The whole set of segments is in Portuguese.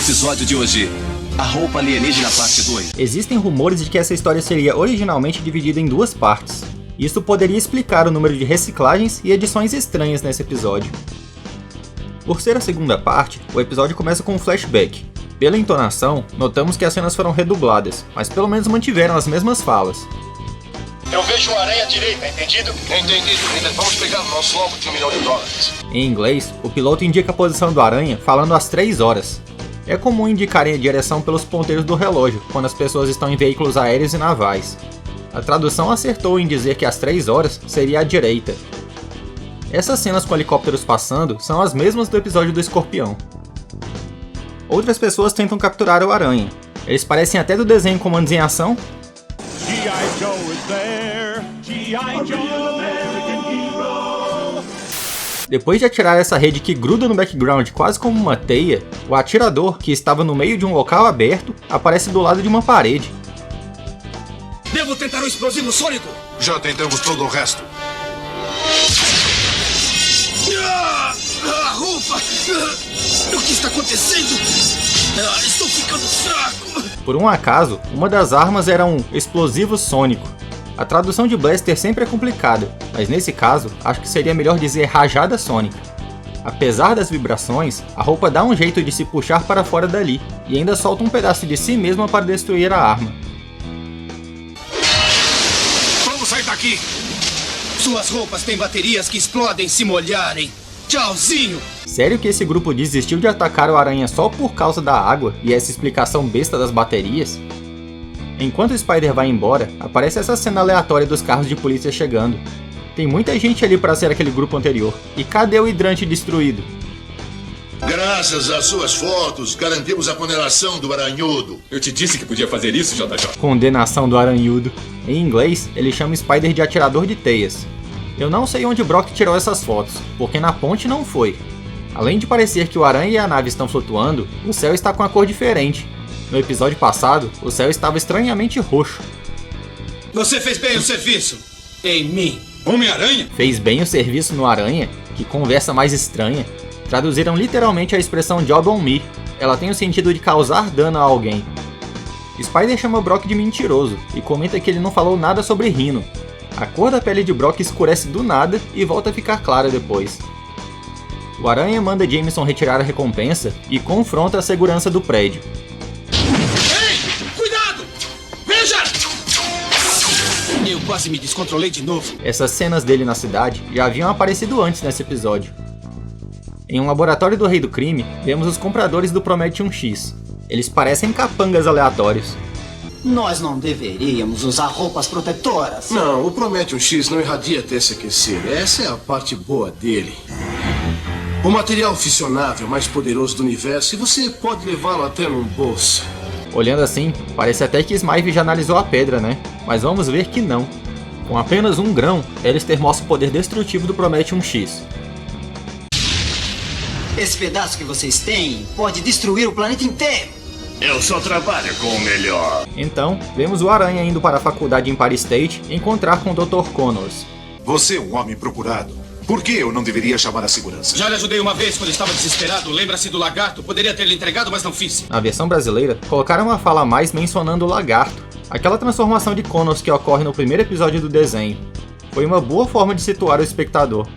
episódio de hoje, A Roupa Alienígena Parte 2. Existem rumores de que essa história seria originalmente dividida em duas partes. Isso poderia explicar o número de reciclagens e edições estranhas nesse episódio. Por ser a segunda parte, o episódio começa com um flashback. Pela entonação, notamos que as cenas foram redubladas, mas pelo menos mantiveram as mesmas falas. Eu vejo uma aranha à direita, entendido? Entendido. Ainda vamos pegar o nosso alvo de $1 milhão. Em inglês, o piloto indica a posição do aranha falando às 3 horas. É comum indicarem a direção pelos ponteiros do relógio, quando as pessoas estão em veículos aéreos e navais. A tradução acertou em dizer que às 3 horas seria à direita. Essas cenas com helicópteros passando são as mesmas do episódio do Escorpião. Outras pessoas tentam capturar o aranha. Eles parecem até do desenho Comandos em Ação. G.I. Joe is there. G.I. Joe. Depois de atirar essa rede que gruda no background quase como uma teia, o atirador, que estava no meio de um local aberto, aparece do lado de uma parede. Devo tentar um explosivo sônico? Já tentamos todo o resto. A roupa! O que está acontecendo? Estou ficando fraco! Por um acaso, uma das armas era um explosivo sônico. A tradução de blaster sempre é complicada, mas nesse caso, acho que seria melhor dizer rajada sônica. Apesar das vibrações, a roupa dá um jeito de se puxar para fora dali, e ainda solta um pedaço de si mesma para destruir a arma. Vamos sair daqui! Suas roupas têm baterias que explodem se molharem. Tchauzinho! Sério que esse grupo desistiu de atacar o aranha só por causa da água e essa explicação besta das baterias? Enquanto o Spider vai embora, aparece essa cena aleatória dos carros de polícia chegando. Tem muita gente ali para ser aquele grupo anterior. E cadê o hidrante destruído? Graças às suas fotos, garantimos a condenação do aranhudo. Eu te disse que podia fazer isso, JJ. Condenação do aranhudo. Em inglês, ele chama Spider de atirador de teias. Eu não sei onde Brock tirou essas fotos, porque na ponte não foi. Além de parecer que o aranha e a nave estão flutuando, o céu está com a cor diferente. No episódio passado, o céu estava estranhamente roxo. Você fez bem o serviço. Em mim. Homem-Aranha? Fez bem o serviço no aranha? Que conversa mais estranha. Traduziram literalmente a expressão job on me. Ela tem o sentido de causar dano a alguém. Spider chama Brock de mentiroso e comenta que ele não falou nada sobre Rhino. A cor da pele de Brock escurece do nada e volta a ficar clara depois. O aranha manda Jameson retirar a recompensa e confronta a segurança do prédio. Eu quase me descontrolei de novo. Essas cenas dele na cidade já haviam aparecido antes nesse episódio. Em um laboratório do Rei do Crime, vemos os compradores do Prometheum X. Eles parecem capangas aleatórios. Nós não deveríamos usar roupas protetoras. Não, o Prometheum X não irradia até se aquecer. Essa é a parte boa dele. O material fissionável mais poderoso do universo e você pode levá-lo até num bolso. Olhando assim, parece até que Smythe já analisou a pedra, né? Mas vamos ver que não. Com apenas 1 grão, Alistair mostra o poder destrutivo do Prometheum X. Esse pedaço que vocês têm pode destruir o planeta inteiro. Eu só trabalho com o melhor. Então, vemos o Aranha indo para a faculdade Empire State encontrar com o Dr. Connors. Você é um homem procurado. Por que eu não deveria chamar a segurança? Já lhe ajudei uma vez quando estava desesperado. Lembra-se do lagarto? Poderia ter lhe entregado, mas não fiz. Na versão brasileira, colocaram uma fala a mais mencionando o lagarto. Aquela transformação de Connors que ocorre no primeiro episódio do desenho. Foi uma boa forma de situar o espectador.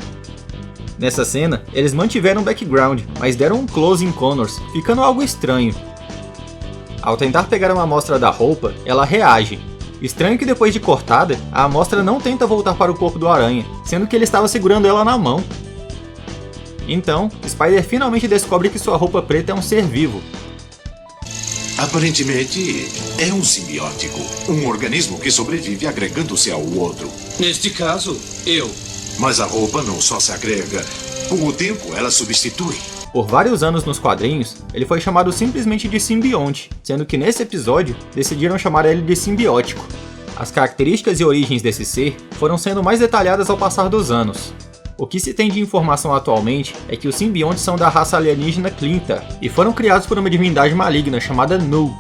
Nessa cena, eles mantiveram o background, mas deram um close em Connors, ficando algo estranho. Ao tentar pegar uma amostra da roupa, ela reage. Estranho que depois de cortada, a amostra não tenta voltar para o corpo do aranha, sendo que ele estava segurando ela na mão. Então, Spider finalmente descobre que sua roupa preta é um ser vivo. Aparentemente, é um simbiótico. Um organismo que sobrevive agregando-se ao outro. Neste caso, eu. Mas a roupa não só se agrega. Com o tempo, ela substitui. Por vários anos nos quadrinhos, ele foi chamado simplesmente de simbionte, sendo que nesse episódio decidiram chamar ele de simbiótico. As características e origens desse ser foram sendo mais detalhadas ao passar dos anos. O que se tem de informação atualmente é que os simbiontes são da raça alienígena Clinta e foram criados por uma divindade maligna chamada Nu.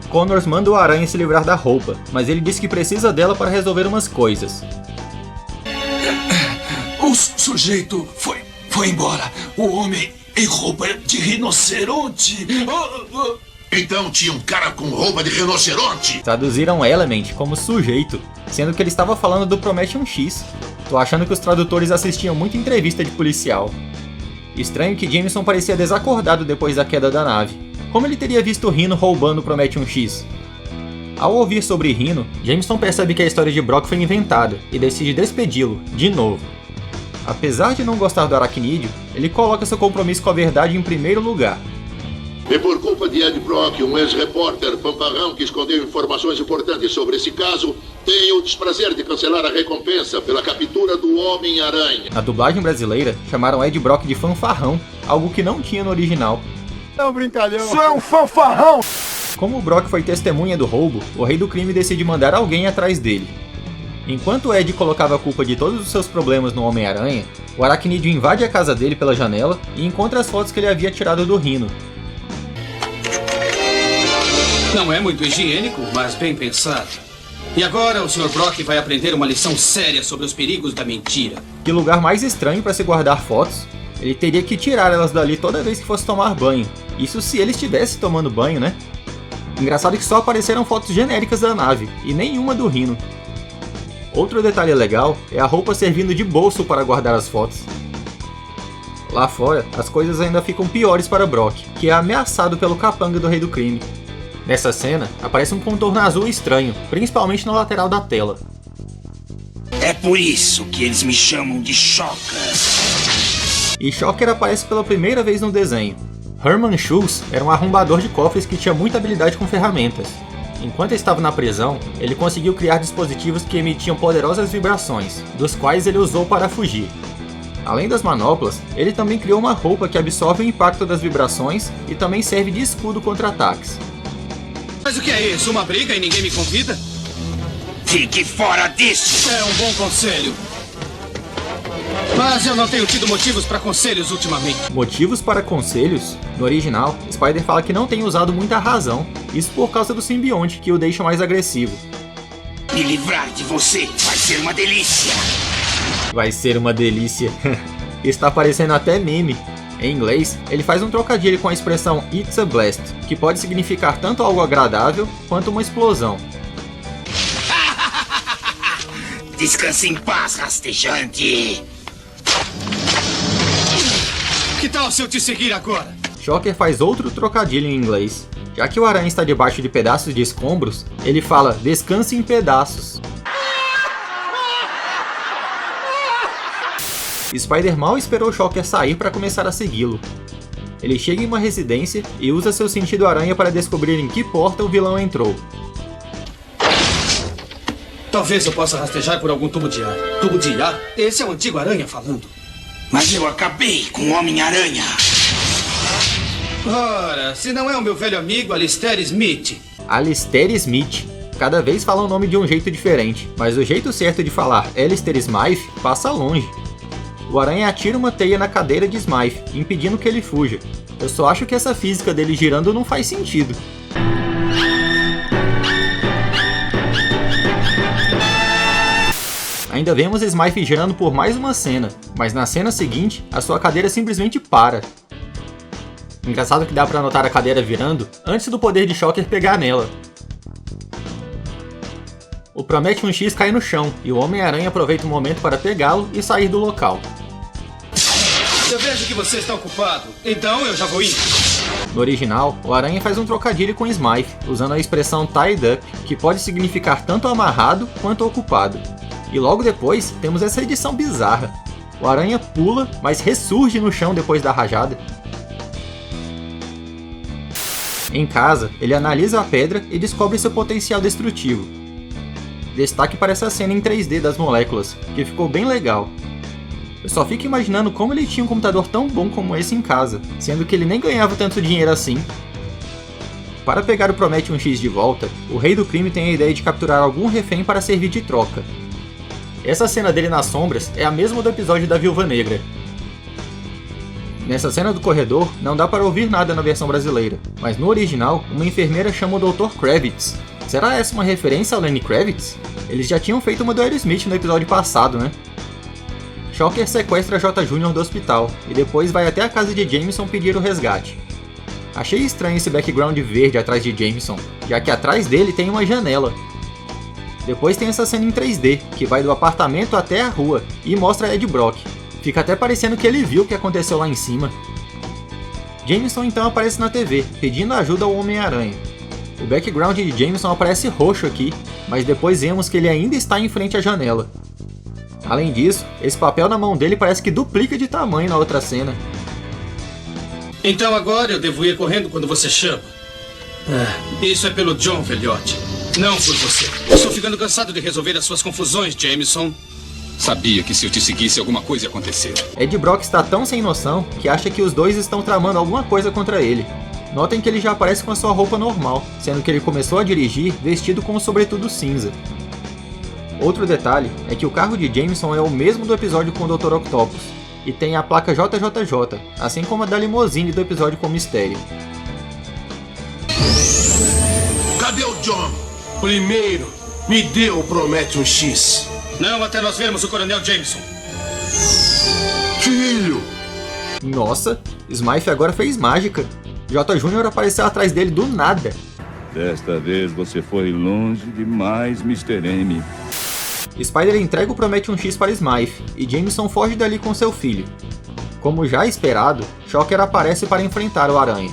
Connors manda o aranha se livrar da roupa, mas ele diz que precisa dela para resolver umas coisas. O sujeito foi embora. O homem E roupa de rinoceronte. Então tinha um cara com roupa de rinoceronte. Traduziram Element como sujeito, sendo que ele estava falando do Prometheus X. Tô achando que os tradutores assistiam muita entrevista de policial. Estranho que Jameson parecia desacordado depois da queda da nave. Como ele teria visto Rhino roubando o Prometheus X? Ao ouvir sobre Rhino, Jameson percebe que a história de Brock foi inventada e decide despedi-lo, de novo. Apesar de não gostar do aracnídeo, ele coloca seu compromisso com a verdade em primeiro lugar. E por culpa de Ed Brock, um ex-repórter pamparrão que escondeu informações importantes sobre esse caso, tenho o desprazer de cancelar a recompensa pela captura do Homem-Aranha. Na dublagem brasileira, chamaram Ed Brock de fanfarrão, algo que não tinha no original. É um brincalhão. Isso é um fanfarrão! Como o Brock foi testemunha do roubo, o Rei do Crime decide mandar alguém atrás dele. Enquanto Ed colocava a culpa de todos os seus problemas no Homem-Aranha, o aracnídeo invade a casa dele pela janela e encontra as fotos que ele havia tirado do Rhino. Não é muito higiênico, mas bem pensado. E agora o Sr. Brock vai aprender uma lição séria sobre os perigos da mentira. Que lugar mais estranho para se guardar fotos? Ele teria que tirar elas dali toda vez que fosse tomar banho. Isso se ele estivesse tomando banho, né? Engraçado que só apareceram fotos genéricas da nave, e nenhuma do Rhino. Outro detalhe legal é a roupa servindo de bolso para guardar as fotos. Lá fora, as coisas ainda ficam piores para Brock, que é ameaçado pelo capanga do Rei do Crime. Nessa cena, aparece um contorno azul estranho, principalmente na lateral da tela. É por isso que eles me chamam de Shocker. E Shocker aparece pela primeira vez no desenho. Herman Schultz era um arrombador de cofres que tinha muita habilidade com ferramentas. Enquanto estava na prisão, ele conseguiu criar dispositivos que emitiam poderosas vibrações, dos quais ele usou para fugir. Além das manoplas, ele também criou uma roupa que absorve o impacto das vibrações e também serve de escudo contra ataques. Mas o que é isso? Uma briga e ninguém me convida? Fique fora disso! É um bom conselho. Mas eu não tenho tido motivos para conselhos ultimamente. Motivos para conselhos? No original, Spider fala que não tem usado muita razão, isso por causa do simbionte, que o deixa mais agressivo. Me livrar de você vai ser uma delícia! Vai ser uma delícia. Está aparecendo até meme. Em inglês, ele faz um trocadilho com a expressão It's a Blast, que pode significar tanto algo agradável quanto uma explosão. Descanse em paz, rastejante! Que tal se eu te seguir agora? Shocker faz outro trocadilho em inglês. Já que o aranha está debaixo de pedaços de escombros, ele fala descanse em pedaços. Spider mal esperou Shocker sair para começar a segui-lo. Ele chega em uma residência e usa seu sentido aranha para descobrir em que porta o vilão entrou. Talvez eu possa rastejar por algum tubo de ar. Tubo de ar? Esse é o antigo aranha falando. Mas eu acabei com o Homem-Aranha. Ora, se não é o meu velho amigo Alistair Smith. Alistair Smith. Cada vez fala o nome de um jeito diferente, mas o jeito certo de falar Alistair Smythe passa longe. O aranha atira uma teia na cadeira de Smythe, impedindo que ele fuja. Eu só acho que essa física dele girando não faz sentido. Ainda vemos Smythe girando por mais uma cena, mas na cena seguinte, a sua cadeira simplesmente para. Engraçado que dá pra notar a cadeira virando antes do poder de Shocker pegar nela. O Prometheus X cai no chão e o Homem-Aranha aproveita o momento para pegá-lo e sair do local. Eu vejo que você está ocupado, então eu já vou ir. No original, o Aranha faz um trocadilho com Smythe, usando a expressão tied up, que pode significar tanto amarrado quanto ocupado. E logo depois, temos essa edição bizarra. O Aranha pula, mas ressurge no chão depois da rajada. Em casa, ele analisa a pedra e descobre seu potencial destrutivo. Destaque para essa cena em 3D das moléculas, que ficou bem legal. Eu só fico imaginando como ele tinha um computador tão bom como esse em casa, sendo que ele nem ganhava tanto dinheiro assim. Para pegar o Prometheus X de volta, o Rei do Crime tem a ideia de capturar algum refém para servir de troca. Essa cena dele nas sombras é a mesma do episódio da Viúva Negra. Nessa cena do corredor, não dá para ouvir nada na versão brasileira, mas no original, uma enfermeira chama o Dr. Kravitz. Será essa uma referência ao Lenny Kravitz? Eles já tinham feito uma do Aerosmith no episódio passado, né? Shocker sequestra J. Jr. do hospital e depois vai até a casa de Jameson pedir o resgate. Achei estranho esse background verde atrás de Jameson, já que atrás dele tem uma janela. Depois tem essa cena em 3D, que vai do apartamento até a rua e mostra Ed Brock. Fica até parecendo que ele viu o que aconteceu lá em cima. Jameson então aparece na TV, pedindo ajuda ao Homem-Aranha. O background de Jameson aparece roxo aqui, mas depois vemos que ele ainda está em frente à janela. Além disso, esse papel na mão dele parece que duplica de tamanho na outra cena. Então agora eu devo ir correndo quando você chama. Isso é pelo John, velhote. Não por você. Estou ficando cansado de resolver as suas confusões, Jameson. Sabia que se eu te seguisse alguma coisa ia acontecer. Ed Brock está tão sem noção que acha que os dois estão tramando alguma coisa contra ele. Notem que ele já aparece com a sua roupa normal, sendo que ele começou a dirigir vestido com um sobretudo cinza. Outro detalhe é que o carro de Jameson é o mesmo do episódio com o Dr. Octopus, e tem a placa JJJ, assim como a da limousine do episódio com o Mistério. Cadê o John? Primeiro, me dê o Prometheus X. Não até nós vermos o Coronel Jameson. Filho! Nossa, Smythe agora fez mágica. J. Jr. apareceu atrás dele do nada. Desta vez você foi longe demais, Mr. M. Spider entrega o Prometheus X para Smythe, e Jameson foge dali com seu filho. Como já esperado, Shocker aparece para enfrentar o Aranha.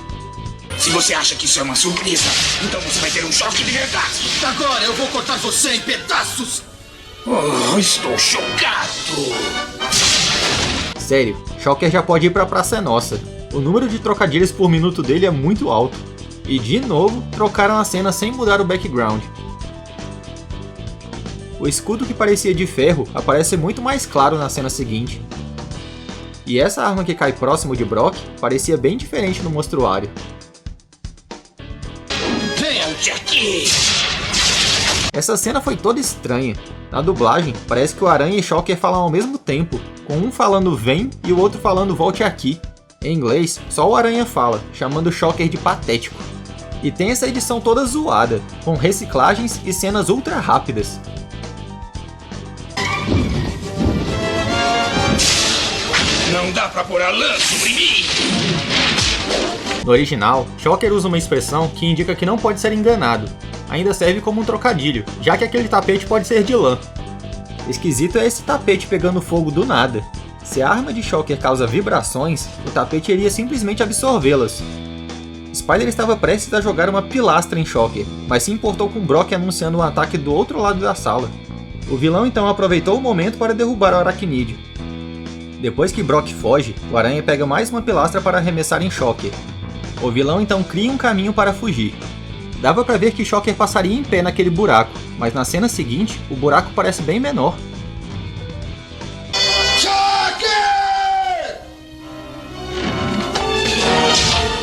Se você acha que isso é uma surpresa, então você vai ter um choque de verdade. Agora eu vou cortar você em pedaços! Oh, estou chocado! Sério, Shocker já pode ir pra Praça é Nossa. O número de trocadilhos por minuto dele é muito alto. E de novo, trocaram a cena sem mudar o background. O escudo que parecia de ferro aparece muito mais claro na cena seguinte. E essa arma que cai próximo de Brock parecia bem diferente no mostruário. Volte aqui! Essa cena foi toda estranha. Na dublagem, parece que o Aranha e Shocker falam ao mesmo tempo, com um falando vem e o outro falando volte aqui. Em inglês, só o Aranha fala, chamando o Shocker de patético. E tem essa edição toda zoada, com reciclagens e cenas ultra rápidas. Não dá pra pôr a lã sobre mim! No original, Shocker usa uma expressão que indica que não pode ser enganado. Ainda serve como um trocadilho, já que aquele tapete pode ser de lã. Esquisito é esse tapete pegando fogo do nada. Se a arma de Shocker causa vibrações, o tapete iria simplesmente absorvê-las. Spider estava prestes a jogar uma pilastra em Shocker, mas se importou com Brock anunciando um ataque do outro lado da sala. O vilão então aproveitou o momento para derrubar o aracnídeo. Depois que Brock foge, o Aranha pega mais uma pilastra para arremessar em Shocker. O vilão então cria um caminho para fugir. Dava para ver que Shocker passaria em pé naquele buraco, mas na cena seguinte, o buraco parece bem menor. Shocker!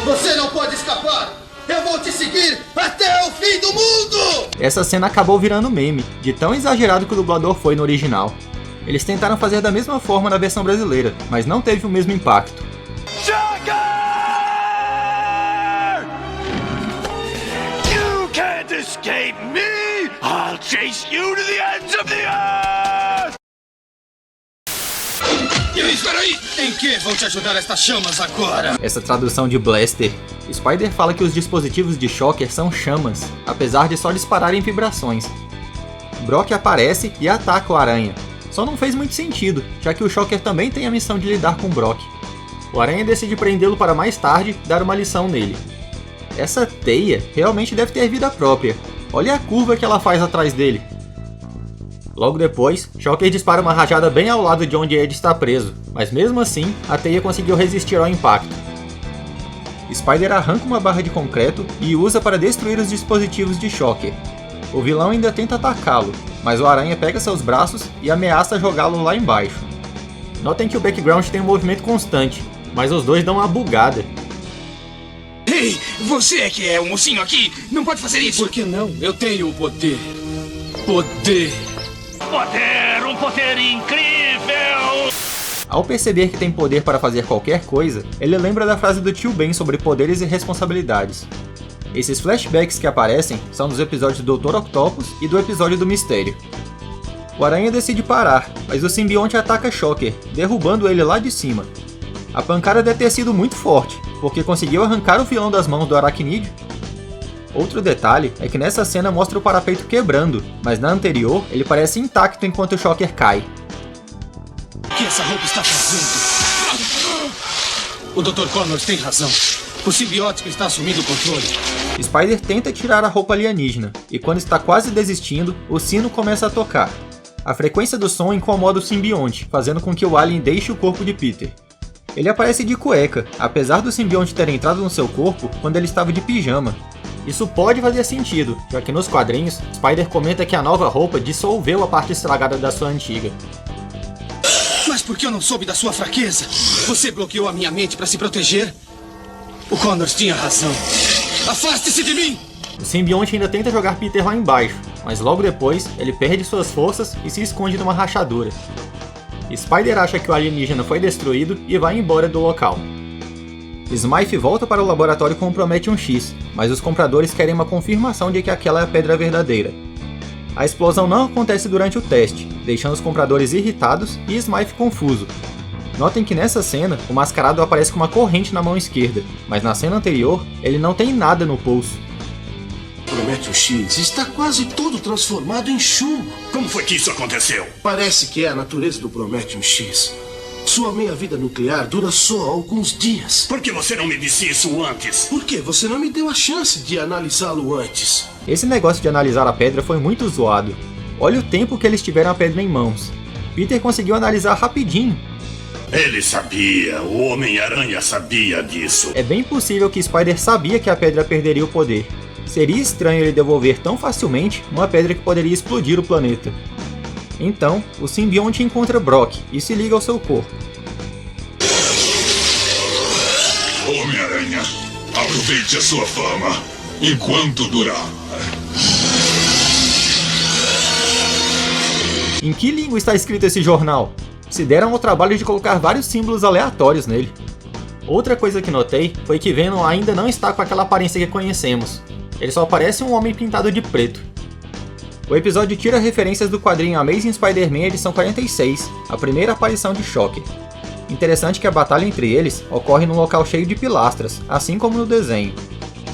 Você não pode escapar! Eu vou te seguir até o fim do mundo! Essa cena acabou virando meme, de tão exagerado que o dublador foi no original. Eles tentaram fazer da mesma forma na versão brasileira, mas não teve o mesmo impacto. Shocker! You can't escape me! I'll chase you to the ends of the earth! Espera aí! Em que vão te ajudar estas chamas agora? Essa tradução de Blaster. Spider fala que os dispositivos de Shocker são chamas, apesar de só dispararem vibrações. Brock aparece e ataca o Aranha. Só não fez muito sentido, já que o Shocker também tem a missão de lidar com Brock. O Aranha decide prendê-lo para mais tarde dar uma lição nele. Essa teia realmente deve ter vida própria. Olha a curva que ela faz atrás dele. Logo depois, Shocker dispara uma rajada bem ao lado de onde Ed está preso, mas mesmo assim, a teia conseguiu resistir ao impacto. Spider arranca uma barra de concreto e usa para destruir os dispositivos de Shocker. O vilão ainda tenta atacá-lo, mas o Aranha pega seus braços e ameaça jogá-lo lá embaixo. Notem que o background tem um movimento constante, mas os dois dão uma bugada. Ei, você que é o mocinho aqui, não pode fazer isso! Por que não? Eu tenho o poder. Poder! Poder! Um poder incrível! Ao perceber que tem poder para fazer qualquer coisa, ele lembra da frase do Tio Ben sobre poderes e responsabilidades. Esses flashbacks que aparecem são dos episódios do Dr. Octopus e do episódio do Mistério. O Aranha decide parar, mas o simbionte ataca Shocker, derrubando ele lá de cima. A pancada deve ter sido muito forte, porque conseguiu arrancar o vilão das mãos do aracnídeo. Outro detalhe é que nessa cena mostra o parapeito quebrando, mas na anterior ele parece intacto enquanto o Shocker cai. O que essa roupa está fazendo? O Dr. Connors tem razão. O simbiótico está assumindo o controle. Spider tenta tirar a roupa alienígena, e quando está quase desistindo, o sino começa a tocar. A frequência do som incomoda o simbionte, fazendo com que o alien deixe o corpo de Peter. Ele aparece de cueca, apesar do simbionte ter entrado no seu corpo quando ele estava de pijama. Isso pode fazer sentido, já que nos quadrinhos, Spider comenta que a nova roupa dissolveu a parte estragada da sua antiga. Mas por que eu não soube da sua fraqueza? Você bloqueou a minha mente para se proteger? O Connors tinha razão. Afaste-se de mim! O simbionte ainda tenta jogar Peter lá embaixo, mas logo depois ele perde suas forças e se esconde numa rachadura. Spider acha que o alienígena foi destruído e vai embora do local. Smythe volta para o laboratório com o Prometheum X, mas os compradores querem uma confirmação de que aquela é a pedra verdadeira. A explosão não acontece durante o teste, deixando os compradores irritados e Smythe confuso. Notem que nessa cena, o mascarado aparece com uma corrente na mão esquerda, mas na cena anterior, ele não tem nada no pulso. Prometheum X está quase todo transformado em chumbo. Como foi que isso aconteceu? Parece que é a natureza do Prometheum X. Sua meia-vida nuclear dura só alguns dias. Por que você não me disse isso antes? Por que você não me deu a chance de analisá-lo antes? Esse negócio de analisar a pedra foi muito zoado. Olha o tempo que eles tiveram a pedra em mãos. Peter conseguiu analisar rapidinho. Ele sabia, o Homem-Aranha sabia disso. É bem possível que Spider sabia que a pedra perderia o poder. Seria estranho ele devolver tão facilmente uma pedra que poderia explodir o planeta. Então, o simbionte encontra Brock e se liga ao seu corpo. Homem-Aranha, aproveite a sua fama, enquanto durar. Em que língua está escrito esse jornal? Se deram ao trabalho de colocar vários símbolos aleatórios nele. Outra coisa que notei foi que Venom ainda não está com aquela aparência que conhecemos. Ele só parece um homem pintado de preto. O episódio tira referências do quadrinho Amazing Spider-Man edição 46, a primeira aparição de Shocker. Interessante que a batalha entre eles ocorre num local cheio de pilastras, assim como no desenho.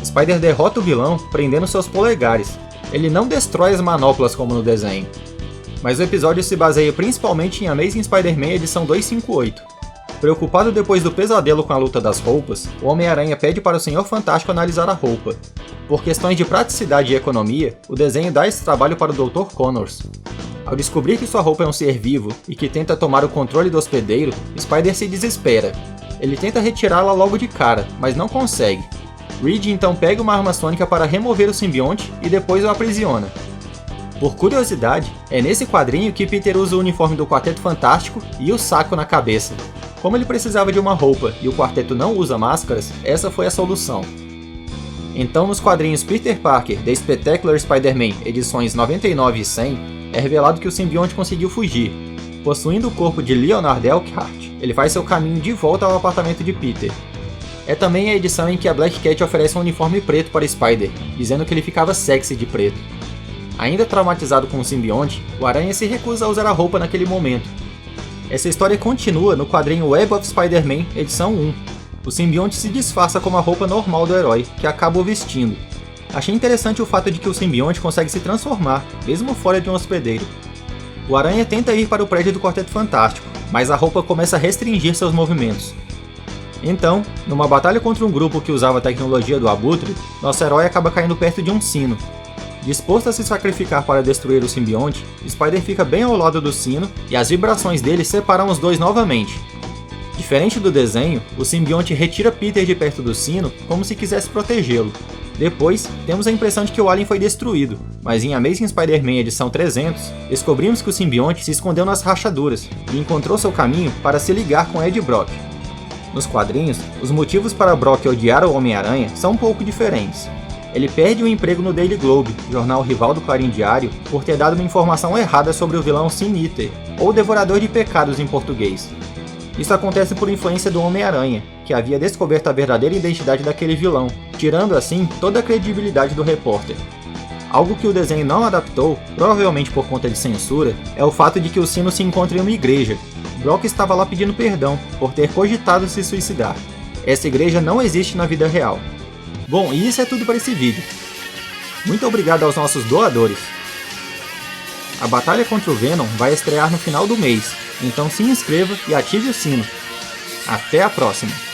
Spider derrota o vilão prendendo seus polegares. Ele não destrói as manoplas como no desenho. Mas o episódio se baseia principalmente em Amazing Spider-Man edição 258. Preocupado depois do pesadelo com a luta das roupas, o Homem-Aranha pede para o Senhor Fantástico analisar a roupa. Por questões de praticidade e economia, o desenho dá esse trabalho para o Dr. Connors. Ao descobrir que sua roupa é um ser vivo e que tenta tomar o controle do hospedeiro, Spider se desespera. Ele tenta retirá-la logo de cara, mas não consegue. Reed então pega uma arma sônica para remover o simbionte e depois o aprisiona. Por curiosidade, é nesse quadrinho que Peter usa o uniforme do Quarteto Fantástico e o saco na cabeça. Como ele precisava de uma roupa e o quarteto não usa máscaras, essa foi a solução. Então nos quadrinhos Peter Parker The Spectacular Spider-Man edições 99 e 100, é revelado que o simbionte conseguiu fugir. Possuindo o corpo de Leonard Elkhart, ele faz seu caminho de volta ao apartamento de Peter. É também a edição em que a Black Cat oferece um uniforme preto para Spider, dizendo que ele ficava sexy de preto. Ainda traumatizado com o simbionte, o Aranha se recusa a usar a roupa naquele momento. Essa história continua no quadrinho Web of Spider-Man, edição 1. O simbionte se disfarça como a roupa normal do herói, que acaba o vestindo. Achei interessante o fato de que o simbionte consegue se transformar, mesmo fora de um hospedeiro. O Aranha tenta ir para o prédio do Quarteto Fantástico, mas a roupa começa a restringir seus movimentos. Então, numa batalha contra um grupo que usava a tecnologia do Abutre, nosso herói acaba caindo perto de um sino. Disposto a se sacrificar para destruir o simbionte, Spider fica bem ao lado do sino e as vibrações dele separam os dois novamente. Diferente do desenho, o simbionte retira Peter de perto do sino como se quisesse protegê-lo. Depois, temos a impressão de que o alien foi destruído, mas em Amazing Spider-Man edição 300, descobrimos que o simbionte se escondeu nas rachaduras e encontrou seu caminho para se ligar com Ed Brock. Nos quadrinhos, os motivos para Brock odiar o Homem-Aranha são um pouco diferentes. Ele perde o emprego no Daily Globe, jornal rival do Clarim Diário, por ter dado uma informação errada sobre o vilão Sin Eater, ou Devorador de Pecados em português. Isso acontece por influência do Homem-Aranha, que havia descoberto a verdadeira identidade daquele vilão, tirando assim toda a credibilidade do repórter. Algo que o desenho não adaptou, provavelmente por conta de censura, é o fato de que o sino se encontra em uma igreja. Brock estava lá pedindo perdão por ter cogitado se suicidar. Essa igreja não existe na vida real. Bom, e isso é tudo para esse vídeo. Muito obrigado aos nossos doadores. A batalha contra o Venom vai estrear no final do mês, então se inscreva e ative o sino. Até a próxima!